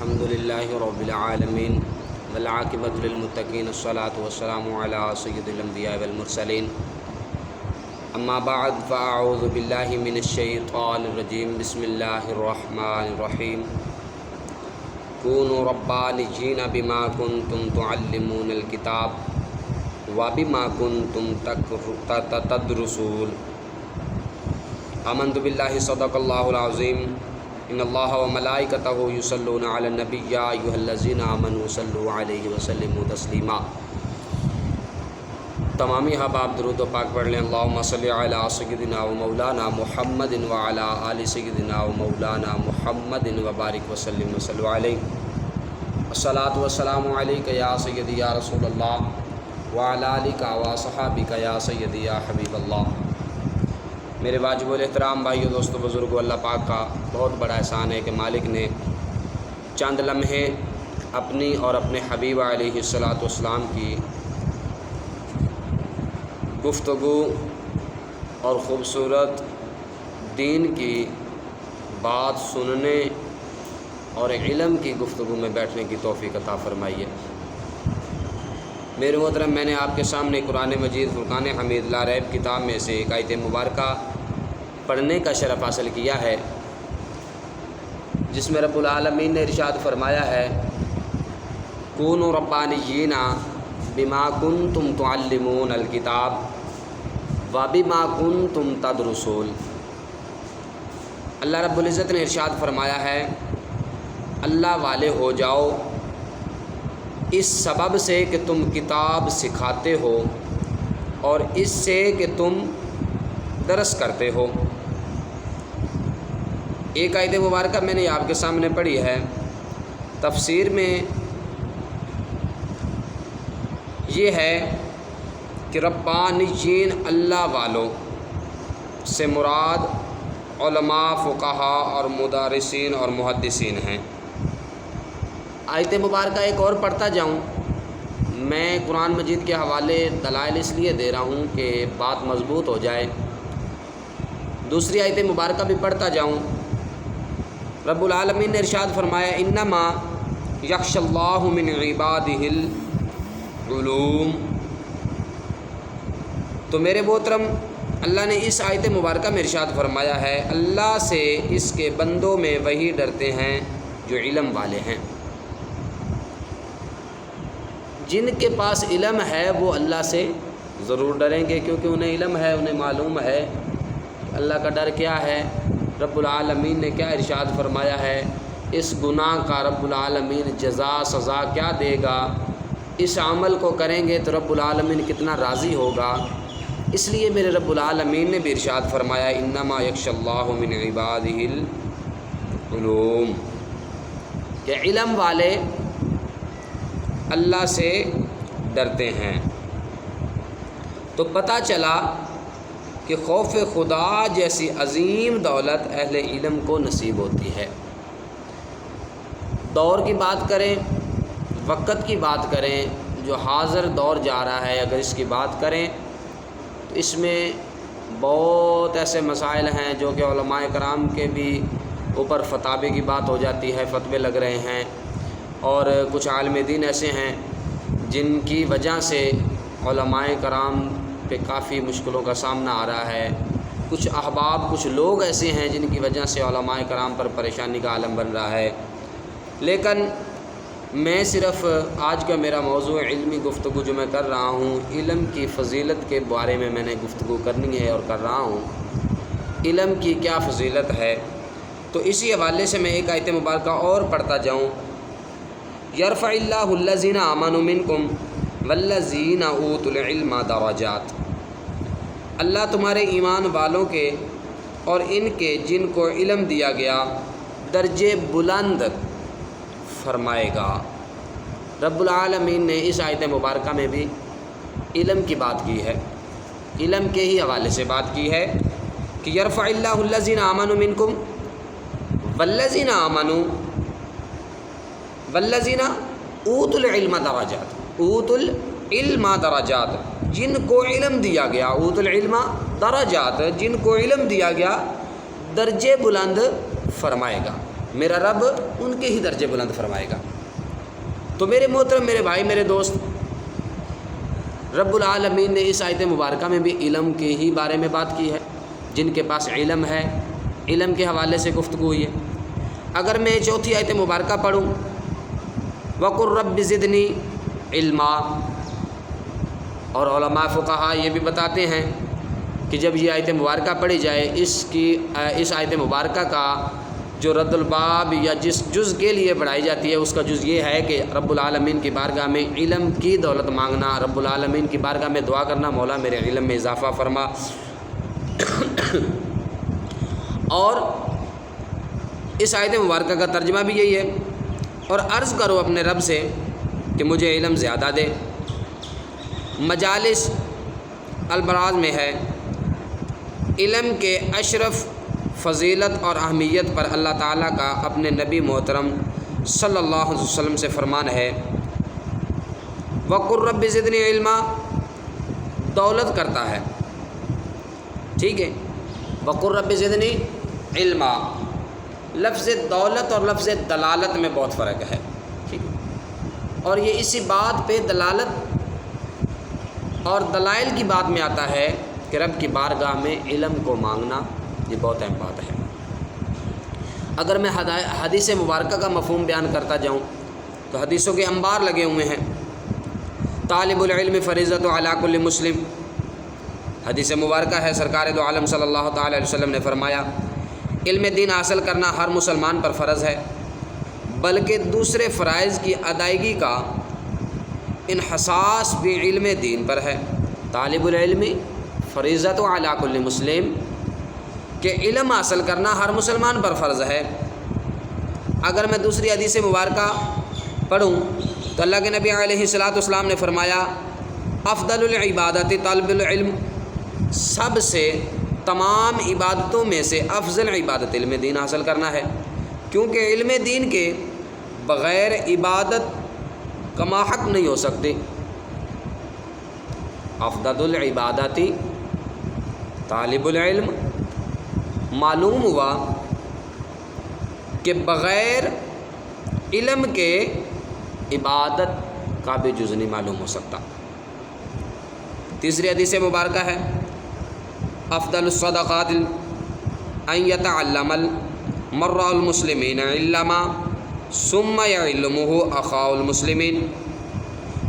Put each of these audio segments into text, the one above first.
الحمدللہ رب العالمین والعاقبۃ للمتقین الصلاۃ والسلام علی سید الانبیاء والمرسلین اما بعد فاعوذ باللہ من الشیطان الرجیم بسم اللہ الرحمن الرحیم کونوا ربانیین بما کنتم تعلمون الکتاب وبما کنتم تدرسون آمنت باللہ صدق اللہ العظیم ان اللہ و ملائکتہ یصلون علی النبی یا ایھا الذین آمنوا صلوا علیہ وسلموا تسلیما۔ تمامی احباب درود و پاک پڑھ لیں۔ اللہم صلی علی سیدنا و مولانا محمد وعلی آل سیدنا و مولانا محمد وبارک وسلم وصلو علیہ۔ الصلاۃ والسلام علیک یا سیدی یا رسول اللہ وعلی آلک و صحابک یا سیدی یا حبیب اللہ۔ میرے واجب الاحترام بھائیو، دوستو، بزرگو، اللہ پاک کا بہت بڑا احسان ہے کہ مالک نے چند لمحے اپنی اور اپنے حبیب علیہ السلام کی گفتگو اور خوبصورت دین کی بات سننے اور علم کی گفتگو میں بیٹھنے کی توفیق عطا فرمائی ہے۔ میرے محترم، میں نے آپ کے سامنے قرآن مجید فرقان حمید لا ریب کتاب میں سے ایک آیت مبارکہ پڑھنے کا شرف حاصل کیا ہے، جس میں رب العالمین نے ارشاد فرمایا ہے کونوا ربانیین بما کنتم تعلمون الکتاب وبما کنتم تدرسون۔ اللہ رب العزت نے ارشاد فرمایا ہے اللہ والے ہو جاؤ اس سبب سے کہ تم کتاب سکھاتے ہو اور اس سے کہ تم درس کرتے ہو۔ ایک آیت مبارکہ میں نے آپ کے سامنے پڑھی ہے، تفسیر میں یہ ہے کہ ربانیین اللہ والوں سے مراد علماء، فقہاء اور مدرسین اور محدثین ہیں۔ آیت مبارکہ ایک اور پڑھتا جاؤں، میں قرآن مجید کے حوالے دلائل اس لیے دے رہا ہوں کہ بات مضبوط ہو جائے۔ دوسری آیت مبارکہ بھی پڑھتا جاؤں، رب العالمین نے ارشاد فرمایا انما یخشی اللہ من عبادہ العلوم۔ تو میرے محترم، اللہ نے اس آیت مبارکہ میں ارشاد فرمایا ہے اللہ سے اس کے بندوں میں وہی ڈرتے ہیں جو علم والے ہیں۔ جن کے پاس علم ہے وہ اللہ سے ضرور ڈریں گے، کیونکہ انہیں علم ہے، انہیں معلوم ہے اللہ کا ڈر کیا ہے، رب العالمین نے کیا ارشاد فرمایا ہے، اس گناہ کا رب العالمین جزا سزا کیا دے گا، اس عمل کو کریں گے تو رب العالمین کتنا راضی ہوگا۔ اس لیے میرے رب العالمین نے بھی ارشاد فرمایا انما یخشی اللہ من عبادہ العلوم، کہ علم والے اللہ سے ڈرتے ہیں۔ تو پتہ چلا کہ خوف خدا جیسی عظیم دولت اہل علم کو نصیب ہوتی ہے۔ دور کی بات کریں، وقت کی بات کریں، جو حاضر دور جا رہا ہے اگر اس کی بات کریں تو اس میں بہت ایسے مسائل ہیں جو کہ علماء کرام کے بھی اوپر فتاوی کی بات ہو جاتی ہے، فتوے لگ رہے ہیں، اور کچھ عالم دین ایسے ہیں جن کی وجہ سے علماء کرام پہ کافی مشکلوں کا سامنا آ رہا ہے، کچھ احباب، کچھ لوگ ایسے ہیں جن کی وجہ سے علماء کرام پر پریشانی کا عالم بن رہا ہے۔ لیکن میں صرف آج کا میرا موضوع علمی گفتگو جو میں کر رہا ہوں، علم کی فضیلت کے بارے میں میں نے گفتگو کرنی ہے اور کر رہا ہوں، علم کی کیا فضیلت ہے۔ تو اسی حوالے سے میں ایک آیت مبارکہ اور پڑھتا جاؤں، یرفع اللہ الذین آمنوا منکم والذین اوتوا العلم درجات۔ اللہ تمہارے ایمان والوں کے اور ان کے جن کو علم دیا گیا درجے بلند فرمائے گا۔ رب العالمین نے اس آیت مبارکہ میں بھی علم کی بات کی ہے، علم کے ہی حوالے سے بات کی ہے کہ یرفع اللہ الذین آمنوا منکم والذین آمنوا والذین اوتوا العلم درجات، اوتوا العلم درجات، جن کو علم دیا گیا، اوتوا العلم درجات، جن کو علم دیا گیا درجے بلند فرمائے گا۔ میرا رب ان کے ہی درجے بلند فرمائے گا۔ تو میرے محترم، میرے بھائی، میرے دوست، رب العالمین نے اس آیت مبارکہ میں بھی علم کے ہی بارے میں بات کی ہے۔ جن کے پاس علم ہے، علم کے حوالے سے گفتگو ہوئی ہے۔ اگر میں چوتھی آیت مبارکہ پڑھوں، وَقُلْ رَبِّ زِدْنِي عِلْمًا، اور علماء فقہاء یہ بھی بتاتے ہیں کہ جب یہ آیت مبارکہ پڑھی جائے، اس آیت مبارکہ کا جو رد الباب یا جس جز کے لیے پڑھائی جاتی ہے، اس کا جز یہ ہے کہ رب العالمین کی بارگاہ میں علم کی دولت مانگنا، رب العالمین کی بارگاہ میں دعا کرنا، مولا میرے علم میں اضافہ فرما۔ اور اس آیت مبارکہ کا ترجمہ بھی یہی ہے، اور عرض کرو اپنے رب سے کہ مجھے علم زیادہ دے۔ مجالس البراز میں ہے، علم کے اشرف، فضیلت اور اہمیت پر اللہ تعالیٰ کا اپنے نبی محترم صلی اللہ علیہ وسلم سے فرمان ہے، وَقُلْ رَبِّ زِدْنِي عِلْمًا، دولت کرتا ہے، ٹھیک ہے، وَقُلْ رَبِّ زِدْنِي عِلْمًا۔ لفظ دولت اور لفظ دلالت میں بہت فرق ہے، ٹھیک ہے، اور یہ اسی بات پہ دلالت اور دلائل کی بات میں آتا ہے کہ رب کی بارگاہ میں علم کو مانگنا یہ بہت اہم بات ہے۔ اگر میں حدیث مبارکہ کا مفہوم بیان کرتا جاؤں تو حدیثوں کے انبار لگے ہوئے ہیں۔ طالب العلم فریضۃ علی کل مسلم، حدیث مبارکہ ہے، سرکار دو عالم صلی اللہ تعالی علیہ وسلم نے فرمایا، علم دین حاصل کرنا ہر مسلمان پر فرض ہے، بلکہ دوسرے فرائض کی ادائیگی کا انحصاص بھی علم دین پر ہے۔ طالب العلم فریضۃ علی کل مسلم، کہ علم حاصل کرنا ہر مسلمان پر فرض ہے۔ اگر میں دوسری حدیث مبارکہ پڑھوں تو اللہ کے نبی علیہ الصلوۃ والسلام نے فرمایا، افضل العبادت طالب العلم، سب سے تمام عبادتوں میں سے افضل عبادت علم دین حاصل کرنا ہے، کیونکہ علم دین کے بغیر عبادت کما حق نہیں ہو سکتی۔ افضل العبادت طالب العلم، معلوم ہوا کہ بغیر علم کے عبادت کا بھی جز نہیں معلوم ہو سکتا۔ تیسری حدیث مبارکہ ہے، افضل الصدقات ان یتعلم المرء المسلمین علما ثم یعلمہ اخاہ المسلمین۔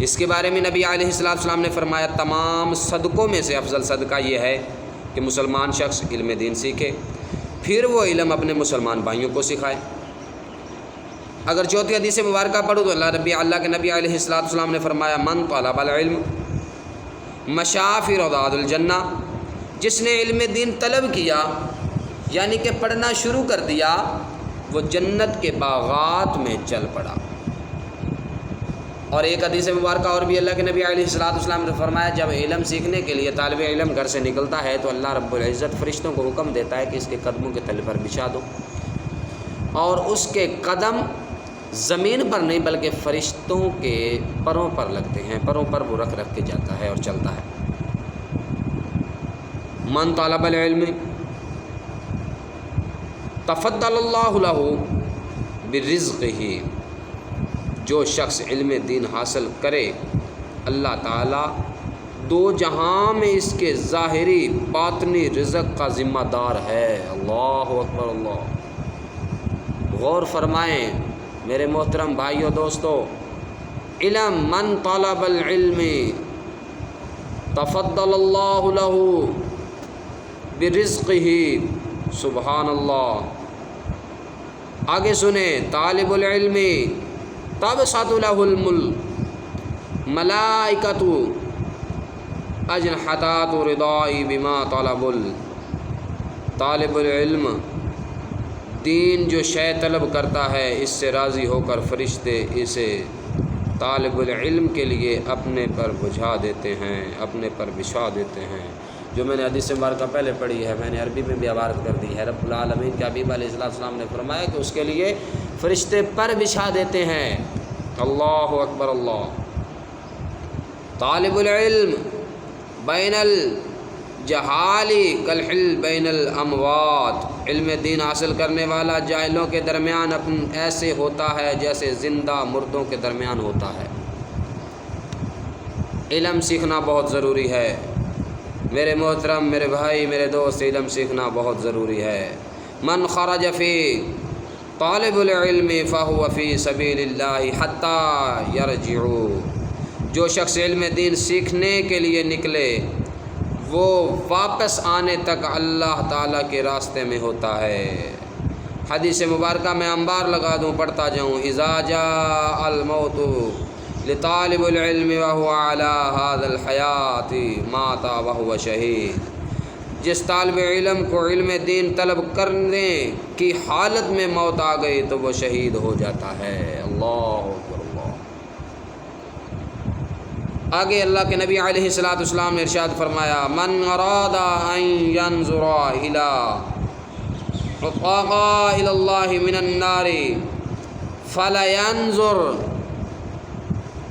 اس کے بارے میں نبی علیہ السلام نے فرمایا، تمام صدقوں میں سے افضل صدقہ یہ ہے کہ مسلمان شخص علم دین سیکھے، پھر وہ علم اپنے مسلمان بھائیوں کو سکھائے۔ اگر چوتھی حدیث مبارکہ پڑھو تو اللہ کے نبی علیہ السلام نے فرمایا، من طلب العلم مشى فی روضات الجنہ، جس نے علم دین طلب کیا یعنی کہ پڑھنا شروع کر دیا، وہ جنت کے باغات میں چل پڑا۔ اور ایک حدیث مبارکہ اور بھی اللہ کے نبی علیہ السلام نے فرمایا، جب علم سیکھنے کے لیے طالب علم گھر سے نکلتا ہے تو اللہ رب العزت فرشتوں کو حکم دیتا ہے کہ اس کے قدموں کے تلے پر بچھا دو، اور اس کے قدم زمین پر نہیں بلکہ فرشتوں کے پروں پر لگتے ہیں، پروں پر وہ رکھ کے جاتا ہے اور چلتا ہے۔ من طلب العلم تفضل اللہ لہ برزقہ، جو شخص علم دین حاصل کرے اللہ تعالیٰ دو جہاں میں اس کے ظاہری باطنی رزق کا ذمہ دار ہے۔ اللہ اکبر، اللہ، غور فرمائیں میرے محترم بھائیو دوستو، علم، من طلب العلم تفضل اللہ لہ برزقہ، سبحان اللہ۔ آگے سنیں، طالب العلم تبسط لہ الملائکۃ اجنحتات رضاء بما طلب، طالب العلم دین جو شے طلب کرتا ہے اس سے راضی ہو کر فرشتے اسے طالب العلم کے لیے اپنے پر بجھا دیتے ہیں، اپنے پر بچھا دیتے ہیں۔ جو میں نے حدیث مبارکہ پہلے پڑھی ہے، میں نے عربی میں بھی عبارت کر دی ہے، رب العالمین کے حبیب علیہ السلام نے فرمایا کہ اس کے لیے فرشتے پر بچھا دیتے ہیں۔ اللہ اکبر، اللہ۔ طالب العلم بین الجہال کالحل بین الاموات، علم دین حاصل کرنے والا جاہلوں کے درمیان ایسے ہوتا ہے جیسے زندہ مردوں کے درمیان ہوتا ہے۔ علم سیکھنا بہت ضروری ہے میرے محترم، میرے بھائی، میرے دوست، علم سیکھنا بہت ضروری ہے۔ من خرج فی طالب العلم فہو فی سبیل اللہ حتی یرجع، جو شخص علم دین سیکھنے کے لیے نکلے وہ واپس آنے تک اللہ تعالیٰ کے راستے میں ہوتا ہے۔ حدیث مبارکہ میں انبار لگا دوں، پڑھتا جاؤں۔ اذا جاء الموت لطالب العلم وهو على هذا الحیات مات وهو شہید، جس طالب علم کو علم دین طلب کرنے کی حالت میں موت آ گئی تو وہ شہید ہو جاتا ہے۔ اللہ اکبر اللہ۔ آگے اللہ کے نبی علیہ الصلوۃ والسلام نے ارشاد فرمایا، من اراد ان ينظر الى عتقاء اللہ من النار فلینظر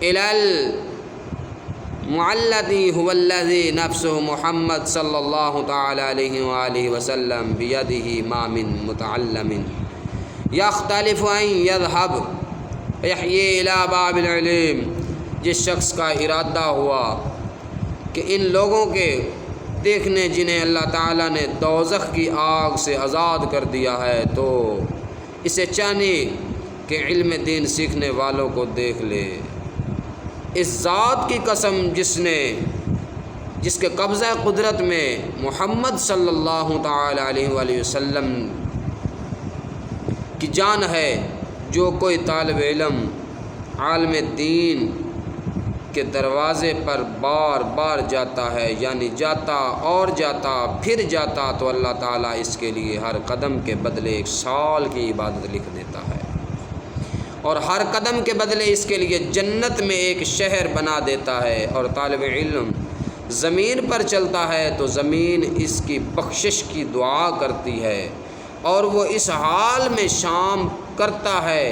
الى المعلدی هو الذی نفس محمد صلی اللہ تعالی علیہ وآلہ وسلم بیدہ ما من متعلم یختلف ان یذهب یحیی الی باب العلم، جس شخص کا ارادہ ہوا کہ ان لوگوں کے دیکھنے جنہیں اللہ تعالیٰ نے دوزخ کی آگ سے آزاد کر دیا ہے، تو اسے چاہیے کہ علم دین سیکھنے والوں کو دیکھ لے۔ اس ذات کی قسم جس کے قبضہ قدرت میں محمد صلی اللہ تعالی علیہ وآلہ وسلم کی جان ہے، جو کوئی طالب علم عالم دین کے دروازے پر بار بار جاتا ہے، یعنی جاتا اور جاتا پھر جاتا، تو اللہ تعالیٰ اس کے لیے ہر قدم کے بدلے 1 سال کی عبادت لکھ دیتا ہے، اور ہر قدم کے بدلے اس کے لیے جنت میں ایک شہر بنا دیتا ہے۔ اور طالب علم زمین پر چلتا ہے تو زمین اس کی بخشش کی دعا کرتی ہے، اور وہ اس حال میں شام کرتا ہے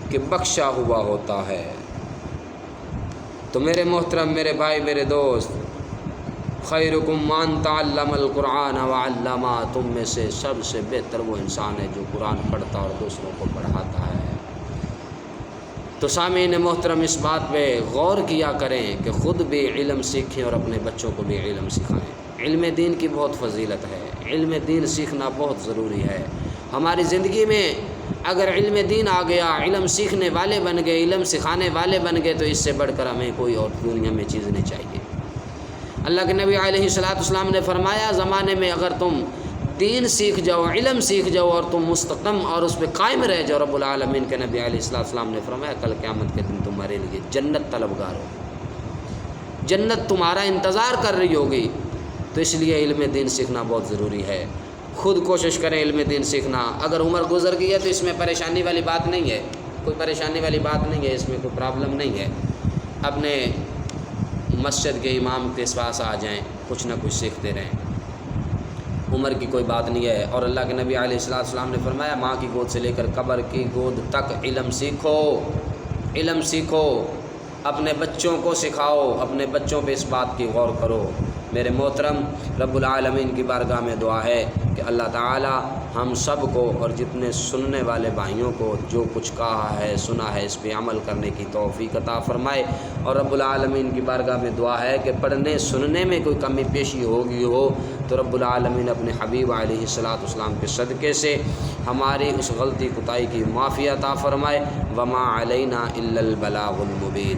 کہ بخشا ہوا ہوتا ہے۔ تو میرے محترم، میرے بھائی، میرے دوست، خیرکم من تعلم القرآن وعلمہ، تم میں سے سب سے بہتر وہ انسان ہے جو قرآن پڑھتا اور دوسروں کو پڑھاتا ہے۔ تو سامعین محترم، اس بات پہ غور کیا کریں کہ خود بھی علم سیکھیں اور اپنے بچوں کو بھی علم سکھائیں۔ علم دین کی بہت فضیلت ہے، علم دین سیکھنا بہت ضروری ہے۔ ہماری زندگی میں اگر علم دین آ گیا، علم سیکھنے والے بن گئے، علم سکھانے والے بن گئے، تو اس سے بڑھ کر ہمیں کوئی اور دنیا میں چیز نہیں چاہیے۔ اللہ کے نبی علیہ الصلوۃ والسلام نے فرمایا، زمانے میں اگر تم دین سیکھ جاؤ، علم سیکھ جاؤ اور تم مستقم اور اس پہ قائم رہ جاؤ، رب العالمین کے نبی علیہ الصلوۃ والسلام نے فرمایا کل قیامت کے دن تمہارے لیے جنت طلبگار ہو، جنت تمہارا انتظار کر رہی ہوگی۔ تو اس لیے علم دین سیکھنا بہت ضروری ہے۔ خود کوشش کریں علم دین سیکھنا۔ اگر عمر گزر گئی ہے تو اس میں پریشانی والی بات نہیں ہے، کوئی پریشانی والی بات نہیں ہے، اس میں کوئی پرابلم نہیں ہے۔ اپنے مسجد کے امام کے پاس آ جائیں، کچھ نہ کچھ سیکھتے رہیں، عمر کی کوئی بات نہیں ہے۔ اور اللہ کے نبی علیہ الصلوۃ والسلام نے فرمایا، ماں کی گود سے لے کر قبر کی گود تک علم سیکھو، علم سیکھو، اپنے بچوں کو سکھاؤ، اپنے بچوں پہ اس بات کی غور کرو۔ میرے محترم، رب العالمین کی بارگاہ میں دعا ہے کہ اللہ تعالی ہم سب کو اور جتنے سننے والے بھائیوں کو جو کچھ کہا ہے سنا ہے اس پہ عمل کرنے کی توفیق عطا فرمائے، اور رب العالمین کی بارگاہ میں دعا ہے کہ پڑھنے سننے میں کوئی کمی پیشی ہوگی ہو تو رب العالمین اپنے حبیب علیہ الصلوۃ والسلام کے صدقے سے ہماری اس غلطی کوتاہی کی معافی عطا فرمائے۔ وما علینا الا البلاغ المبین۔